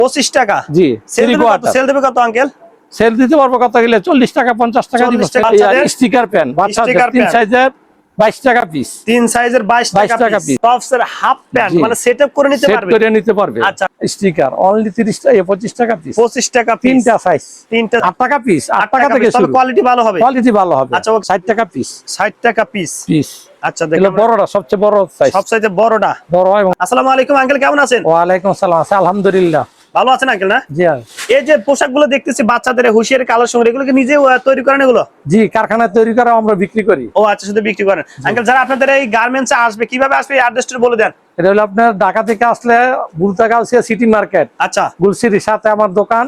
25 টাকা। জি, সেল দেবে কত আঙ্কেল? সেল দিতে পারবো কত গেলে 40 টাকা 50 টাকা দিব। স্টিকার পেন বাচ্চাদের 3 সাইজের 22 টাকা পিস। 3 সাইজের 22 টাকা পিস। টপসের হাফ প্যান্ট মানে সেটআপ করে নিতে পারবে। সেট করে নিতে পারবে। আচ্ছা, স্টিকার অনলি 30 টাকা 25 টাকা পিস। 25 টাকা পিস। তিনটা সাইজ। 8 টাকা পিস। 8 টাকা থেকে শুরু। তবে কোয়ালিটি ভালো হবে। কোয়ালিটি ভালো হবে। আচ্ছা, 60 টাকা পিস। 60 টাকা পিস। আচ্ছা, দেখেন বড়টা সবচেয়ে বড় সাইজ। সবচেয়ে বড়টা। বড় এবং আসসালামু আলাইকুম আঙ্কেল, কেমন আছেন? ওয়া আলাইকুম আসসালাম। আলহামদুলিল্লাহ। ভালো আছেন আঙ্কেল না? জি। এই যে পোশাকগুলো দেখতেছি বাচ্চাদের হুশিয়ারি কালেকশন, এগুলো কি নিজে তৈরি করেন এগুলো? জি, কারখানায় তৈরি করে আমরা বিক্রি করি। ও আচ্ছা, শুধু বিক্রি করেন। আঙ্কেল, যারা আপনাদের এই গার্মেন্টসে আসবে কিভাবে আসবে এই অ্যাড্রেসটা বলে দেন। এটা হলো আপনার ঢাকা থেকে আসলে বুলতাগাউসিয়া সিটি মার্কেট। আচ্ছা, গুলশিরির সাথে আমার দোকান।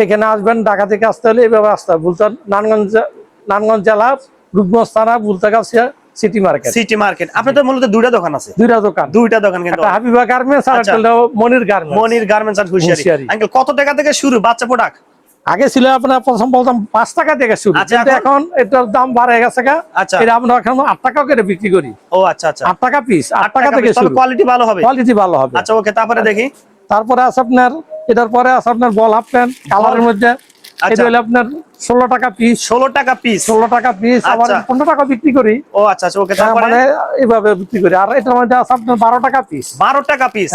এখানে আসবেন, ঢাকা থেকে আসতে হলে এইভাবে আসতে হবে। নারায়ণগঞ্জ জেলা রূপগঞ্জ থানা বুলতাগাউসিয়া সিটি মার্কেট। আপনাদের মূলত দুইটা দোকান আছে? দুইটা দোকান কিন্তু হাবিবা গার্মেন্টস আর একটা হলো মনির গার্মেন্টস আর হুশিয়ারি। আঙ্কেল, কত টাকা থেকে শুরু বাচ্চা প্রোডাক্ট? আগে ছিল আপনার প্রথম 5 টাকা থেকে শুরু, কিন্তু এখন এটার দাম বাড়ে গেছে। এটা আমরা এখন 8 টাকা করে বিক্রি করি। ও আচ্ছা আচ্ছা, 8 টাকা পিস। 8 টাকা থেকে শুরু। কোয়ালিটি ভালো হবে। আচ্ছা, ওকে, তারপরে দেখি। তারপরে আছে আপনার এটার পরে আছে আপনার বল হাফ প্যান্ট কালারের মধ্যে। এটা হলো আপনার 16 টাকা পিস। 16 টাকা পিস। 16 টাকা পিস। আবার 15 টাকা বিক্রি করি। ও আচ্ছা আচ্ছা, ওকে, তারপরে মানে এইভাবে বিক্রি করি। আর এটার মধ্যে আছে আপনার 12 টাকা পিস। 12 টাকা পিস।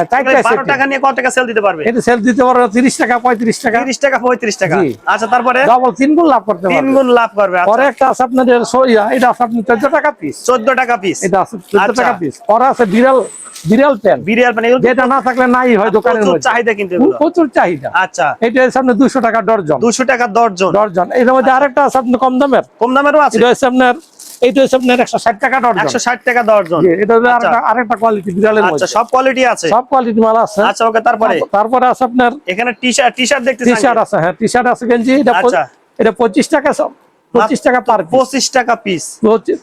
12 টাকা নিয়ে কত টাকা সেল দিতে পারবে? এটা সেল দিতে পারবে 30 টাকা 35 টাকা। 30 টাকা 35 টাকা। আচ্ছা, তারপরে ডাবল 3 গুণ লাভ করতে পারবে। 3 গুণ লাভ করবে। আচ্ছা, পরে একটা আছে আপনাদের এটা আছে আপনার 14 টাকা পিস। 14 টাকা পিস। এটা আছে 14 টাকা পিস। পরে আছে বিড়াল প্যান্ট। যেটা না থাকলে নাই হয় দোকানের মধ্যে। চাহিদা কিন্তু প্রচুর চাহিদা। আচ্ছা, এটা হচ্ছে আপনার 200 টাকা ডর্জন। 200 টাকা ডর্জন। এর মধ্যে আরেকটা আছে আপনার কম দামেরও আছে। এটা হচ্ছে আপনার 160 টাকা ডর্জন। 160 টাকা ডর্জন। এটা আরেকটা কোয়ালিটি বিড়ালের মধ্যে। আচ্ছা, সব কোয়ালিটি আছে। সব কোয়ালিটি মাল আছে। আচ্ছা, ওকে, তারপরে আছে আপনার এখানে টি-শার্ট দেখতেছেন? টি-শার্ট আছে, হ্যাঁ, টি-শার্ট আছে, গেঞ্জি। এটা 25 টাকা 25 টাকা পার পিস। 25 টাকা পিস।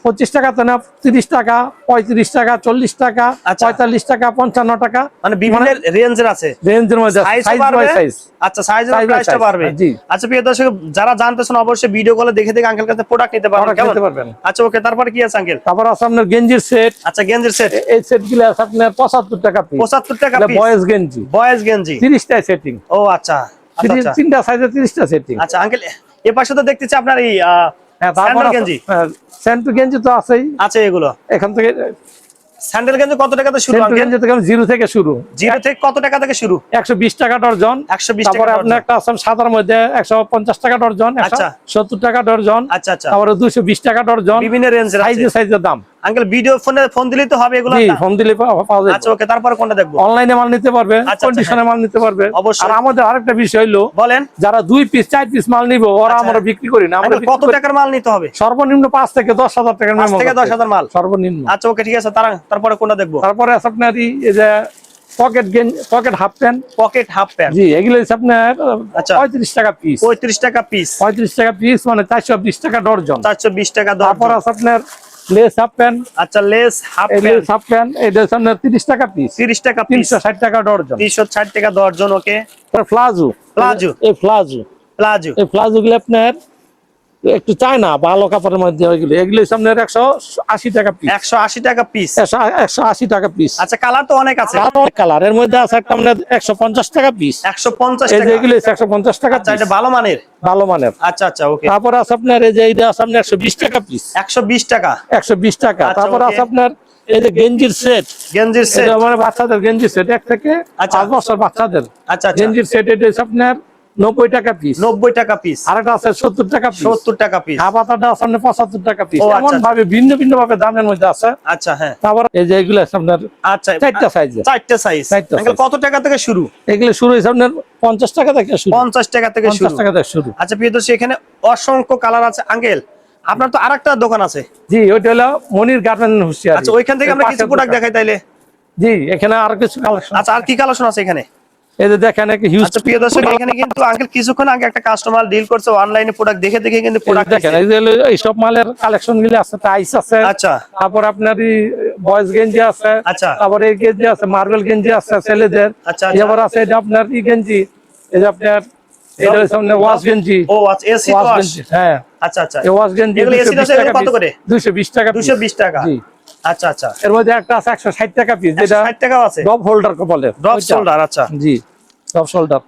25 টাকা তো না, 30 টাকা 35 টাকা 40 টাকা 45 টাকা 55 টাকা, মানে বিভিন্ন রেঞ্জের আছে। রেঞ্জের মধ্যে সাইজ। আচ্ছা, সাইজের প্রাইসটা পারবে। আচ্ছা, প্রিয় দর্শক, যারা জানতেছেন অবশ্যই ভিডিও কলে দেখে আঙ্কেল কাছে প্রোডাক্ট নিতে পারবেন। আচ্ছা, ওকে, তারপরে কি আছে আঙ্কেল? তারপর আছে আপনার গেঞ্জির সেট। আচ্ছা, গেঞ্জির সেট। এই সেটগুলো আছে আপনার 75 টাকা পিস। 75 টাকা পিস। বয়েজ গেঞ্জি 30 টা সেটিং। ও আচ্ছা, তিনটা সাইজে 30 টা সেটিং। আচ্ছা আঙ্কেল, এর পাশে তো দেখতেছি আপনার এই স্যান্ডেল গেঞ্জি তো আছেই আছে। এগুলো এখান থেকে স্যান্ডেল গেঞ্জি কত টাকা থেকে শুরু? গেঞ্জি থেকে 0 থেকে শুরু। 0 থেকে কত টাকা থেকে শুরু? 120 টাকা ডর্জন। 120 টাকা। তারপরে আপনার একটা আছে সাদার মধ্যে 150 টাকা ডর্জন। 170 টাকা ডর্জন। আচ্ছা আচ্ছা। তারপরে 220 টাকা ডর্জন। বিভিন্ন রেঞ্জের আছে, সাইজের দাম। আঙ্কেল, ভিডিও ফোন দিলেই তো হবে এগুলো? জি, ফোন দিলে পাওয়া যাবে। আচ্ছা, ওকে, তারপরে কোনটা দেখবো? অনলাইনে মাল নিতে পারবে, কন্ডিশনে মাল নিতে পারবে। আর আমাদের আরেকটা বিষয় হলো, বলেন, যারা 2 পিস 4 পিস মাল নিব ওরা আমরা বিক্রি করি না। আমরা কত টাকার মাল নিতে হবে? সর্বনিম্ন 5 থেকে 10,000 টাকার মাল। 5 থেকে 10,000 মাল সর্বনিম্ন। আচ্ছা, ওকে, ঠিক আছে। তারপরে কোনটা দেখবো? তারপরে আছে আপনার এই যে পকেট হাফ প্যান্ট। জি, এগুলো হচ্ছে আপনার 35 টাকা পিস। 35 টাকা পিস। 35 টাকা পিস মানে 420 টাকা ডর্জন। 420 টাকা ডর্জন। তারপর আছে আপনার লেস হাফ প্যান্ট। আচ্ছা, লেস হাফ প্যান্ট এটা হচ্ছে আপনার 30 টাকা পিস। 30 টাকা পিস। 360 টাকা ডর্জন। 360 টাকা ডর্জন। ওকে, প্লাজো। এই প্লাজো গুলো আপনার একটু চায় না, ভালো কাপড়ের মধ্যে। এগুলো আপনার 180 টাকা পিস। 180 টাকা পিস। 180 টাকা পিস। আচ্ছা, কালার তো অনেক আছে। কালার এর মধ্যে আছে একটা আপনার 150 টাকা পিস। 150 টাকা। এগুলো 150 টাকা। আচ্ছা, এটা ভালো মানের। আচ্ছা আচ্ছা, ওকে। তারপর আছে আপনার এই যে এইটা আছে আপনার 120 টাকা পিস। 120 টাকা। 120 টাকা। তারপর আছে আপনার এই যে গেঞ্জির সেট। এটা মানে বাচ্চাদের গেঞ্জির সেট, 1 থেকে 5 বছর বাচ্চাদের। আচ্ছা, গেঞ্জির সেট এটা আপনার 90 টাকা পিস। 90 টাকা পিস। আরেকটা আছে 70 টাকা পিস। 70 টাকা পিস। হাবাটাটা আছে 75 টাকা পিস। এমন ভাবে ভিন্ন ভিন্ন ভাবে দামের মধ্যে আছে। আচ্ছা, হ্যাঁ। তারপর এই যে এগুলো আছে আপনার 4টা সাইজ। 4টা সাইজ। আঙ্কেল, কত টাকা থেকে শুরু? এগুলো শুরু হইছে আপনার 50 টাকা থেকে শুরু। 50 টাকা থেকে শুরু। আচ্ছা, প্রিয় দর্শক, এখানে অসংখ্য কালার আছে। আঙ্কেল, আপনার তো আরেকটা দোকান আছে? জি, ওইটা হলো মনির গার্মেন্টস হুশিয়ারি। আচ্ছা, ওইখান থেকে আমরা কিছু প্রোডাক্ট দেখাই তাইলে? জি, এখানে আর কিছু কালেকশন। আচ্ছা, আর কি কালেকশন আছে এখানে? এই যে দেখেন একটা হিউজ। আচ্ছা, প্রিয় দর্শক, এখানে কিন্তু আঙ্কেল কিছুক্ষণ আগে একটা কাস্টমার ডিল করছে, অনলাইনে প্রোডাক্ট দেখে কিন্তু প্রোডাক্ট দেখেন। এই সব মালের কালেকশন গুলো আছে। টাইস আছে। আচ্ছা। তারপর আপনার বয়েজ গেঞ্জি আছে। আচ্ছা। তারপর এই গেঞ্জি আছে, মার্বেল গেঞ্জি আছে ছেলেদের। আচ্ছা। এবার আছে এটা আপনার গেঞ্জি, এই যে আপনার এটা হচ্ছে আপনার ওয়াশ গেঞ্জি। ও আচ্ছা, এসি ওয়াশ। হ্যাঁ। আচ্ছা আচ্ছা, এই ওয়াশ গেঞ্জি এগুলো এসি আছে কত করে? 220 টাকা। 220 টাকা। জি। আচ্ছা আচ্ছা। এর মধ্যে একটা আছে 160 টাকা পিস, যেটা 60 টাকাও আছে। ড্রপ হোল্ডার বলে। Drop holder. আচ্ছা। জি, ড্রপ হোল্ডার।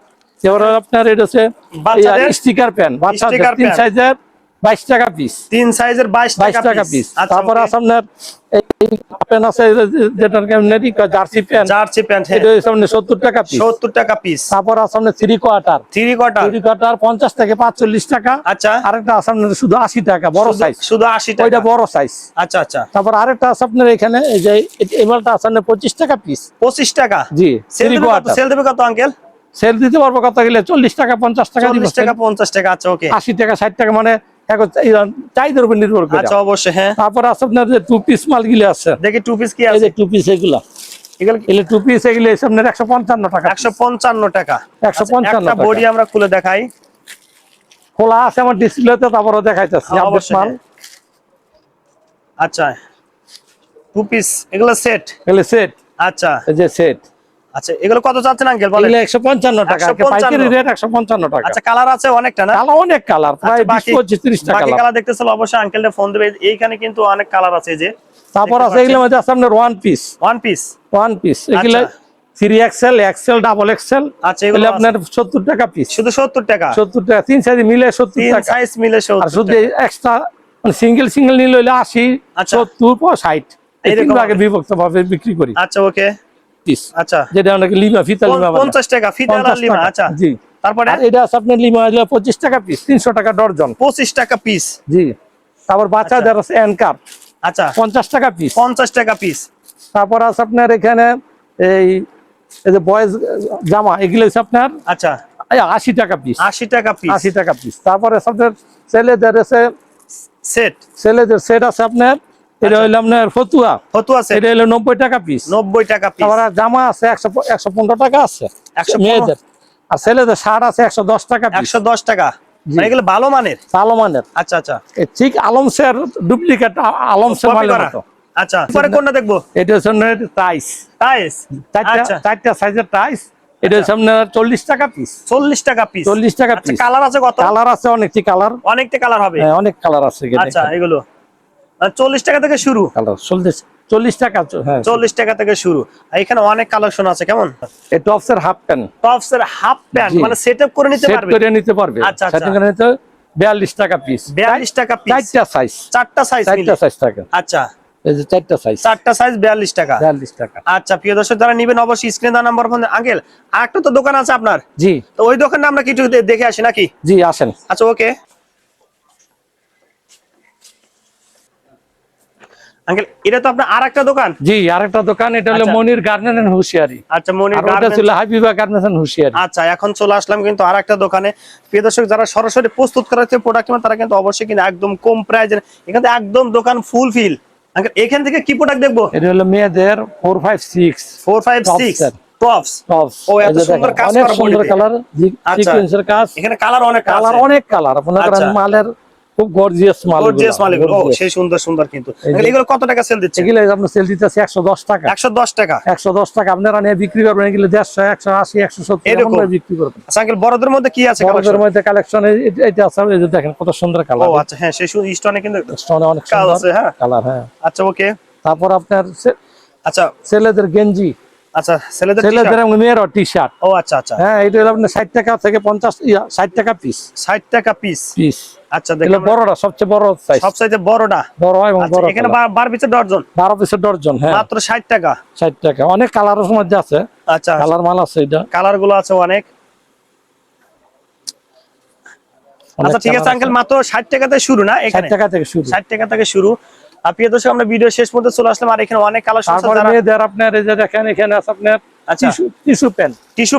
এবার আপনার এটা হচ্ছে বাচ্চাদের স্টিকার প্যান, বাচ্চাদের 3 সাইজের 22 টাকা পিস, 3 সাইজের 22 টাকা পিস। তারপর আছে আপনার এই প্যান আছে যেটার কেমনেরই জার্সি প্যান্ট, জার্সি প্যান্ট, হ্যাঁ, এটা হচ্ছে আপনার 70 টাকা পিস, 70 টাকা পিস। তারপর আছে আপনার 3 কোয়ার্টার 50 থেকে 45 টাকা। আচ্ছা, আরেকটা আছে আপনার শুধু 80 টাকা, বড় সাইজ, শুধু 80 টাকা, ওইটা বড় সাইজ। আচ্ছা আচ্ছা। তারপর আরেকটা আছে আপনার এখানে এই যে এবারটা আছে আপনার 25 টাকা পিস, 25 টাকা। জি, সেল দেবে কত আঙ্কেল? সেল দিতে পারবো কত গেলে 40 টাকা 50 টাকা, 40 টাকা 50 টাকা। আচ্ছা, ওকে। 80 টাকা 60 টাকা, মানে চাহিদার উপর নির্ভর করে। আচ্ছা, অবশ্যই, হ্যাঁ। তারপর আছে আপনার যে 2 পিস মাল গুলো আছে, দেখি 2 পিস কি এই আছে। যে 2 পিস এগুলা 2 পিস এগুলো আপনার 155 টাকা, 155 টাকা, 155 একটা টাকা। বডি আমরা খুলে দেখাই, খোলা আছে আমার ডিসপ্লেতে, তারপরে দেখাইতেছি আপডেট মাল। আচ্ছা, 2 পিস এগুলো সেট, এগুলো সেট। আচ্ছা, এই যে সেট। আচ্ছা, এগুলো কত চাচ্ছেন আঙ্কেল বলেন? এগুলো 155 টাকা, পাইকারি রেট 155 টাকা। আচ্ছা, কালার আছে অনেকটা না? কালার অনেক কালার, প্রায় 20-25-30 টাকা বাকি কালার দেখতে চাইলে অবশ্যই আঙ্কেলকে ফোন দিবে। এইখানে কিন্তু অনেক কালার আছে, এই যে। তারপর আছে এগুলোর মধ্যে আছে আপনার ওয়ান পিস এগুলো 3XL, XL, ডাবল XL। আচ্ছা, এগুলো আপনার 70 টাকা পিস, শুধু 70 টাকা, 70 টাকা, 3 সাইজ মিলে 70 3 টাকা। সাইজ মিলে 70 আর শুধু টাকা। এক্সট্রা মানে সিঙ্গেল নিলে হইলে 80, আচ্ছা। 70, 60 এই তিন ভাগে বিভক্ত ভাবে বিক্রি করি। আচ্ছা, ওকে। পিস, আচ্ছা, যেটা অনেক লিমা, ফিতা লিমা 50 টাকা, ফিতা লিমা। আচ্ছা, জি। তারপরে আর এটা আছে আপনার লিমা হলো 25 টাকা পিস, 300 টাকা ডজন, 25 টাকা পিস। জি। তারপর বাচ্চাদের আছে অ্যানকার, আচ্ছা, 50 টাকা পিস, 50 টাকা পিস। তারপর আছে আপনার এখানে এই যে বয়েজ জামা, এগুলো হচ্ছে আপনার আচ্ছা, 80 টাকা পিস, 80 টাকা পিস, 80 টাকা পিস। তারপরে আপনার ছেলেদের আছে সেট, সেট আছে আপনার, এটা হইলো আপনার ফতুয়া সেট, এটা হলো 90 টাকা পিস, 90 টাকা পিস। তারপর জামা আছে 115 টাকা আছে 115 মেয়েদের, আর ছেলেদের শার্ট আছে 110 টাকা পিস, 110 টাকা। মানে এগুলো ভালো মানের, ভালো মানের। আচ্ছা আচ্ছা, ঠিক আলমসের ডুপ্লিকেট, আলমসের কপি মালের করা। মতো। আচ্ছা, পরে কোনটা দেখবো? এটা হচ্ছে টাইস, টাইস, আচ্ছা, চারটা সাইজের টাইস, এটা হচ্ছে আপনার 40 টাকা পিস, 40 টাকা পিস, 40 টাকা আচ্ছা, পিস। কালার আছে কত? কালার আছে অনেকটি কালার, অনেকটা কালার হবে, হ্যাঁ অনেক কালার আছে। আচ্ছা, এগুলো 40 টাকা থেকে শুরু, কালার 40 টাকা, হ্যাঁ 40 টাকা থেকে শুরু। আর এখানে অনেক কালেকশন আছে। কেমন? এই টপসের হাফ প্যান্ট, টপসের হাফ প্যান্ট, মানে সেটআপ করে নিতে পারবে, সেট করে নিতে পারবে। আচ্ছা আচ্ছা, সেটিং করে নিতে 42 টাকা পিস, 42 টাকা পিস, চারটা সাইজ, চারটা সাইজ টাকা। আচ্ছা, এই যে চারটা সাইজ, 42 টাকা, 42 টাকা। আচ্ছা, প্রিয় দর্শক যারা নেবেন অবশ্যই স্ক্রিনে দেওয়া নাম্বার ফোন। আঙ্কেল, আরেকটা তো দোকান আছে আপনার, জি, তো ওই দোকানে আমরা কিছু দেখে আসি নাকি? জি আসেন। আচ্ছা, ওকে আঙ্কেল, এটা তো আপনার আরেকটা দোকান? জি, আরেকটা দোকান, এটা হলো মনির গার্মেন্টস এন্ড হুশিয়ারি। আচ্ছা, মনির গার্মেন্টস ছিল হাবিবা গার্মেন্টস এন্ড হুশিয়ারি। আচ্ছা, এখন চলে আসলাম কিন্তু আরেকটা দোকানে। প্রিয় দর্শক যারা সরাসরি প্রস্তুত করাতে প্রোডাক্ট তারা কিন্তু অবশ্যই কিন্তু একদম কম প্রাইজে, এখানে একদম দোকান ফুল ফিল। আঙ্কেল, এখান থেকে কি প্রোডাক্ট দেখবো? এটা হলো মেয়েদের 456 টপস। ও, এত সুন্দর কাজ করা, সুন্দর কালার, সিকোয়েন্সের কাজ, এখানে কালার অনেক কালার আপনার মালের খুব গর্জিয়াস মাল, ও সেই সুন্দর সুন্দর। কিন্তু এগুলো কত টাকা সেল দিচ্ছে? এগুলো আপনার সেল দিতেছে 110 টাকা, 110 টাকা, 110 টাকা। আপনারা নিয়ে বিক্রি করবেন এগুলো 150, 180, 170 এরকম বিক্রি করবেন। আচ্ছা আঙ্কেল, বড়দের মধ্যে কি আছে? বড়দের মধ্যে কালেকশন এটা আছে, এই যে দেখেন কত সুন্দর কালার। ও আচ্ছা, হ্যাঁ, সেই স্টোনে কিন্তু স্টোনে অনেক সুন্দর আছে, হ্যাঁ কালার, হ্যাঁ। আচ্ছা, ওকে। তারপর আপনার আচ্ছা, ছেলেদের গেঞ্জি, আচ্ছা, ছেলেদের এবং মেয়ের টি-শার্ট। ও আচ্ছা আচ্ছা, হ্যাঁ, এটা হলো আপনার 60 টাকা থেকে 60 টাকা পিস, 60 টাকা পিস। আচ্ছা, দেখেন বড়টা সবচেয়ে বড় সাইজ, সবচেয়ে বড়টা বড় এবং বড়। এখানে 12 পিসের ডজন, 12 পিসের ডজন, হ্যাঁ মাত্র 60 টাকা, 60 টাকা। অনেক কালারের মধ্যে আছে, আচ্ছা, কালার মাল আছে, এটা কালার গুলো আছে অনেক। আচ্ছা, ঠিক আছে আঙ্কেল, মাত্র 60 টাকাতে শুরু না? এখানে 60 টাকা থেকে শুরু, 60 টাকা থেকে শুরু। প্রিয় দর্শক, আমরা ভিডিও শেষ পর্যন্ত চলে আসলাম, আর এখানে অনেক কালেকশন আছে। তারপর মেয়েদের আপনার এই যে দেখেন এখানে আছে আপনার টিস্যু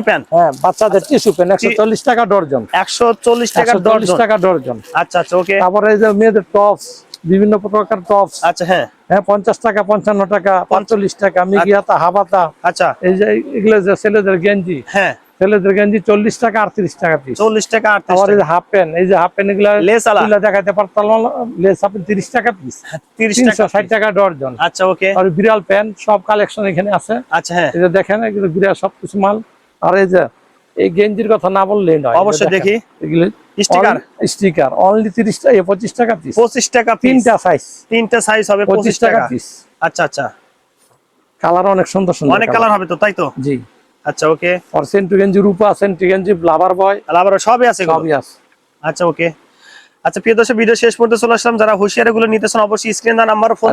প্যান্ট, হ্যাঁ বাচ্চাদের টিস্যু প্যান্ট 140 টাকা ডজন, 140 টাকা ডজন। আচ্ছা আচ্ছা, ওকে। তারপরে এই যে মেয়েদের টপস, বিভিন্ন প্রকার টপস, আচ্ছা, হ্যাঁ 50 টাকা, 55 টাকা, 45 টাকা, মিগিয়াতা, হাবাতা। আচ্ছা, এই যে এগুলো যে ছেলেদের গেঞ্জি, হ্যাঁ ছেলেদের গেঞ্জি 40 টাকা, 38 টাকা পিস, 40 টাকা, 38 আবার টাকা। এই যে হাফ প্যান্ট, এই যে হাফ প্যান্ট এগুলা দেখাতে পারতাম, লেস আপনি 30 টাকা পিস, 360 টাকা ডজন। আচ্ছা, ওকে। আর বিড়াল প্যান্ট সব কালেকশন এখানে আছে। আচ্ছা, হ্যাঁ, এই যে দেখেন এগুলো বিড়াল সবকিছু মাল। আর এই যে এই গেঞ্জির কথা না বললেই নয়, অবশ্যই দেখি এগুলো স্টিকার অনলি 30 টাকা, 25 টাকা পিস, 25 টাকা পিস, তিনটা সাইজ হবে 25 টাকা পিস। আচ্ছা আচ্ছা, কালার অনেক সুন্দর সুন্দর, অনেক কালার হবে তো, তাই তো? জি। আচ্ছা ওকে। আর সেন্টু গেঞ্জি রূপা, সেন্টু গেঞ্জি, লাভার বয়, আবার সবই আছে এগুলো? সবই আছে। আচ্ছা ওকে। আচ্ছা প্রিয় দর্শক, ভিডিও শেষ পর্যন্ত চলে আসলাম। যারা হুঁশিয়ারি গুলো নিতেছেন অবশ্যই স্ক্রিন নাম্বার ফোন